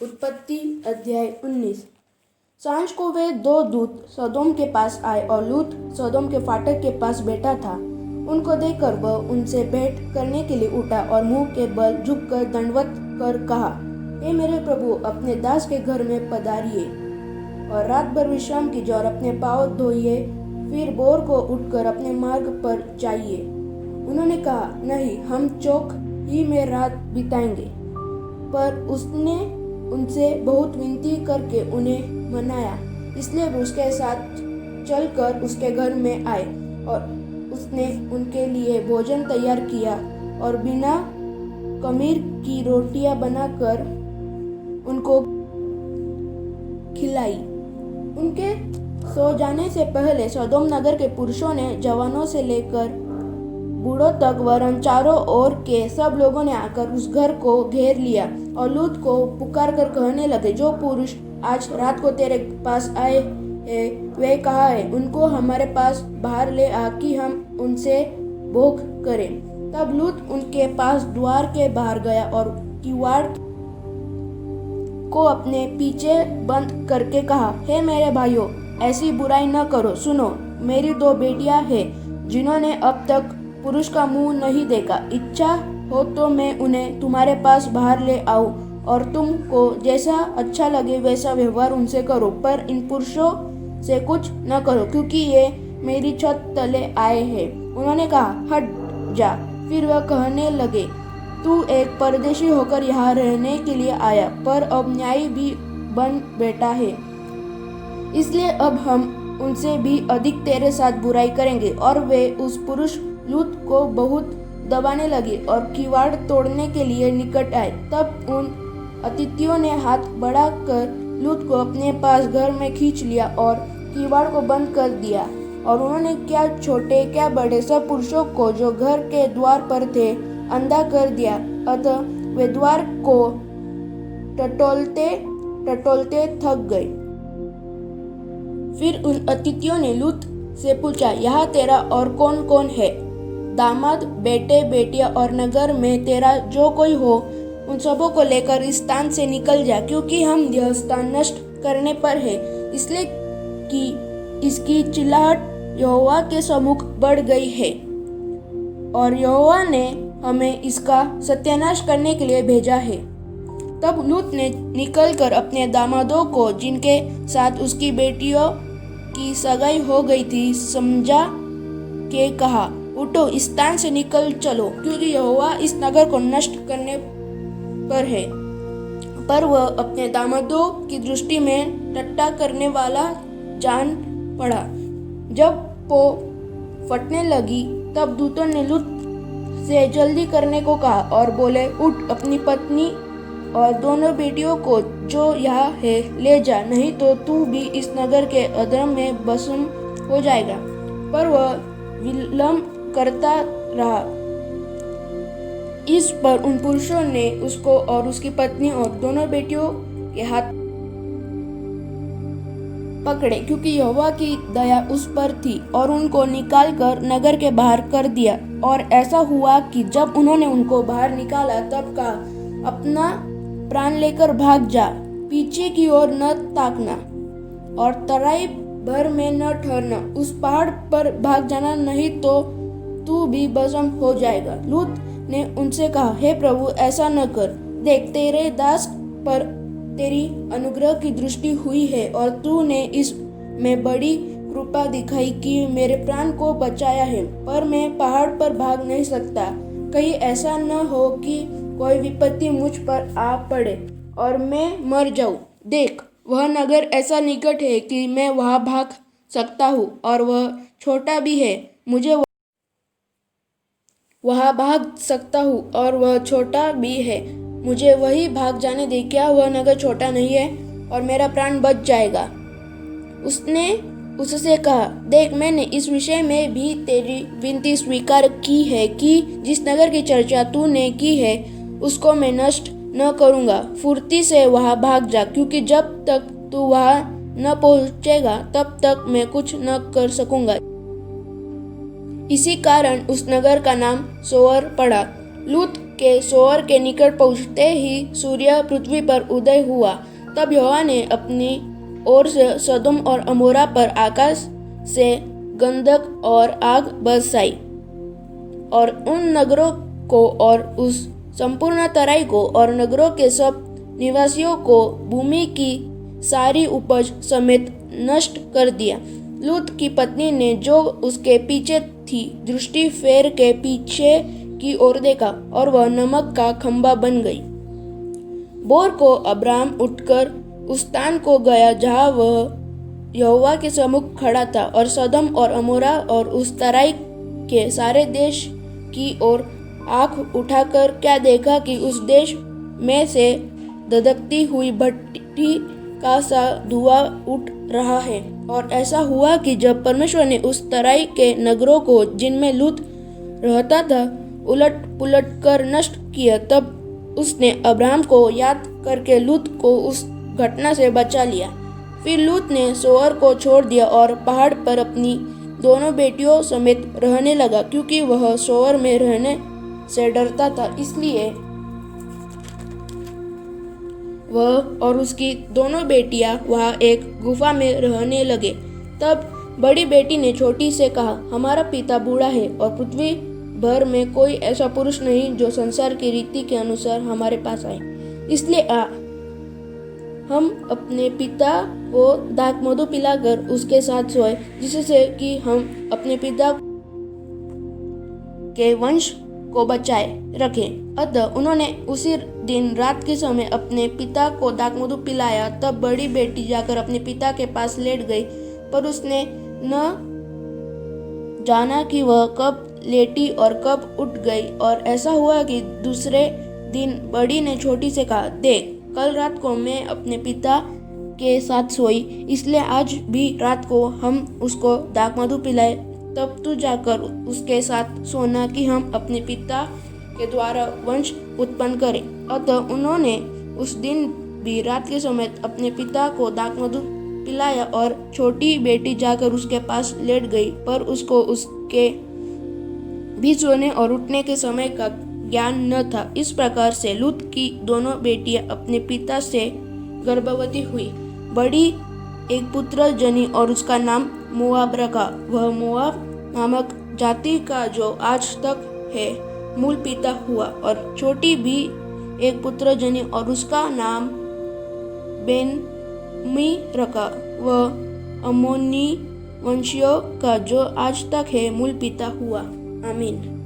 उत्पत्ति अध्याय 19। सांझ को वे दो दूत सदोम के पास आए और लूत सदोम के फाटक के पास बैठा था। उनको देखकर वह उनसे भेंट करने के लिए उठा और मुंह के बल झुककर दंडवत कर कहा, हे मेरे प्रभु, अपने दास के घर में पधारिए और रात भर विश्राम कीजिए और अपने पाँव धोइए, फिर भोर को उठकर अपने मार्ग पर जाइए। उन्होंने कहा, नहीं, हम चौक ही में रात बिताएंगे। पर उसने उनसे बहुत विनती करके उन्हें मनाया, इसलिए वे उसके साथ चलकर उसके घर में आए और उसने उनके लिए भोजन तैयार किया और बिना खमीर की रोटियां बनाकर उनको खिलाई। उनके सो जाने से पहले सदोम नगर के पुरुषों ने जवानों से लेकर बूढ़ों तक वरन चारों ओर के सब लोगों ने आकर उस घर को घेर लिया और लूत को पुकार कर कहने लगे, जो पुरुष आज रात को तेरे पास आए हैं वे कहाँ है? उनको हमारे पास बाहर ले आ कि हम उनसे भोग करें। तब लूत उनके पास द्वार के बाहर गया और किवाड़ को अपने पीछे बंद करके कहा, हे मेरे भाइयों, ऐसी बुराई न करो। सुनो, मेरी दो बेटियां हैं जिन्होंने अब तक पुरुष का मुंह नहीं देखा। इच्छा हो तो मैं उन्हें तुम्हारे पास बाहर ले आऊं और तुमको जैसा अच्छा लगे वैसा व्यवहार उनसे करो, पर इन पुरुषों से कुछ न करो, क्योंकि ये मेरी छत तले आए हैं। उन्होंने कहा, हट जा। फिर वह कहने लगे, तू एक परदेशी होकर यहाँ रहने के लिए आया, पर अब न्यायी भी बन बैठा है, इसलिए अब हम उनसे भी अधिक तेरे साथ बुराई करेंगे। और वे उस पुरुष लूत को बहुत दबाने लगे और किवाड़ तोड़ने के लिए निकट आए। तब उन अतिथियों ने हाथ बढ़ाकर लूत को अपने पास घर में खींच लिया और किवाड़ को बंद कर दिया। और उन्होंने क्या छोटे क्या बड़े सब पुरुषों को जो घर के द्वार पर थे अंधा कर दिया। अतः वे द्वार को टटोलते टटोलते थक गए। फिर उन अतिथियों ने लूत से पूछा, यहाँ तेरा और कौन कौन है? दामाद, बेटे बेटियां और नगर में तेरा जो कोई हो, उन सबों को लेकर इस स्थान से निकल जा, क्योंकि हम यह स्थान नष्ट करने पर है, इसलिए कि इसकी चिल्लाहट यहोवा के सम्मुख बढ़ गई है और यहोवा ने हमें इसका सत्यानाश करने के लिए भेजा है। तब लूत ने निकलकर अपने दामादों को, जिनके साथ उसकी बेटियों की सगाई हो गई थी, समझा के कहा, उठो, इस स्थान से निकल चलो, क्योंकि यहोवा इस नगर को नष्ट करने पर है। पर वह अपने दामादों की दृष्टि में टट्टा करने वाला जान पड़ा। जब पो फटने लगी, तब दूतों ने लूत से जल्दी करने को कहा और बोले, उठ, अपनी पत्नी और दोनों बेटियों को जो यहाँ है ले जा, नहीं तो तू भी इस नगर के अधर्म में भस्म हो जाएगा। पर वह विलंब करता रहा। इस पर उन पुरुषों ने उसको और उसकी पत्नी और दोनों बेटियों के हाथ पकड़े, क्योंकि यहोवा की दया उस पर थी, और उनको निकालकर नगर के बाहर कर दिया। और ऐसा हुआ कि जब उन्होंने उनको बाहर निकाला, तब कहा, अपना प्राण लेकर भाग जा, पीछे की ओर न ताकना और तराई भर में न ठहरना। उस पहाड़ पर भाग जाना, नहीं तो तू भी भस्म हो जाएगा। लूत ने उनसे कहा, हे प्रभु, ऐसा न कर। देख, तेरे दास पर तेरी अनुग्रह की दृष्टि हुई है और तूने इस में बड़ी कृपा दिखाई कि मेरे प्राण को बचाया है। पर मैं पहाड़ पर भाग नहीं सकता, कहीं ऐसा न हो कि कोई विपत्ति मुझ पर आ पड़े और मैं मर जाऊं। देख, वह नगर ऐसा निकट है कि मैं वहां भाग सकता हूँ, और वह छोटा भी है, मुझे वहां भाग सकता हूँ और वह छोटा भी है, मुझे वही भाग जाने दे। क्या वह नगर छोटा नहीं है और मेरा प्राण बच जाएगा? उसने उससे कहा, देख, मैंने इस विषय में भी तेरी विनती स्वीकार की है कि जिस नगर की चर्चा तूने की है उसको मैं नष्ट न करूँगा। फुर्ती से वहां भाग जा, क्योंकि जब तक तू वहां न पहुँचेगा तब तक मैं कुछ न कर सकूँगा। इसी कारण उस नगर का नाम सोअर पड़ा। लूत के सोअर के निकट पहुंचते ही सूर्य पृथ्वी पर उदय हुआ। तब यहोवा ने अपनी ओर से सदोम और अमोरा पर आकाश से गंधक और आग बरसाई और उन नगरों को और उस संपूर्ण तराई को और नगरों के सब निवासियों को भूमि की सारी उपज समेत नष्ट कर दिया। लूत की पत्नी ने जो उसके पीछे थी दृष्टि फेर के पीछे की ओर देखा और वह नमक का खंभा बन गई। भोर को अब्राहम उठकर उस स्थान को गया जहाँ वह यहोवा के सम्मुख खड़ा था और सदोम और अमोरा और उस तराई के सारे देश की ओर आंख उठाकर क्या देखा कि उस देश में से धधकती हुई भट्टी का सा धुआं उठ रहा है। और ऐसा हुआ कि जब परमेश्वर ने उस तराई के नगरों को जिनमें लूत रहता था उलट पुलट कर नष्ट किया, तब उसने अब्राहम को याद करके लूत को उस घटना से बचा लिया। फिर लूत ने सोअर को छोड़ दिया और पहाड़ पर अपनी दोनों बेटियों समेत रहने लगा, क्योंकि वह सोअर में रहने से डरता था। इसलिए वह और उसकी दोनों बेटियां वहां एक गुफा में रहने लगे। तब बड़ी बेटी ने छोटी से कहा, हमारा पिता बूढ़ा है और पृथ्वी भर में कोई ऐसा पुरुष नहीं जो संसार की रीति के अनुसार हमारे पास आए। इसलिए हम अपने पिता को दाख मधु पिलाकर उसके साथ सोए, जिससे कि हम अपने पिता के वंश को बचाए रखें। अतः उन्होंने उसी दिन रात के समय अपने पिता को दाख मधु पिलाया। तब बड़ी बेटी जाकर अपने पिता के पास लेट गई, पर उसने न जाना कि वह कब लेटी और कब उठ गई। और ऐसा हुआ कि दूसरे दिन बड़ी ने छोटी से कहा, देख, कल रात को मैं अपने पिता के साथ सोई, इसलिए आज भी रात को हम उसको दाख मधु पिलाए। तब तू जाकर उसके साथ सोना कि हम अपने पिता के द्वारा वंश उत्पन्न करें। अतः उन्होंने उस दिन भी रात के समय अपने पिता को दाख मधु पिलाया और छोटी बेटी जाकर उसके पास लेट गई, पर उसको उसके भी सोने और उठने के समय का ज्ञान न था। इस प्रकार से लूत की दोनों बेटियां अपने पिता से गर्भवती हुई। बड़ी एक पुत्र जनी और उसका नाम मोआब रखा। वह मोआब नामक जाति का जो आज तक है मूल पिता हुआ। और छोटी भी एक पुत्र जनी और उसका नाम बेनमी रखा। वह अम्मोनी वंशियों का जो आज तक है मूल पिता हुआ। आमीन।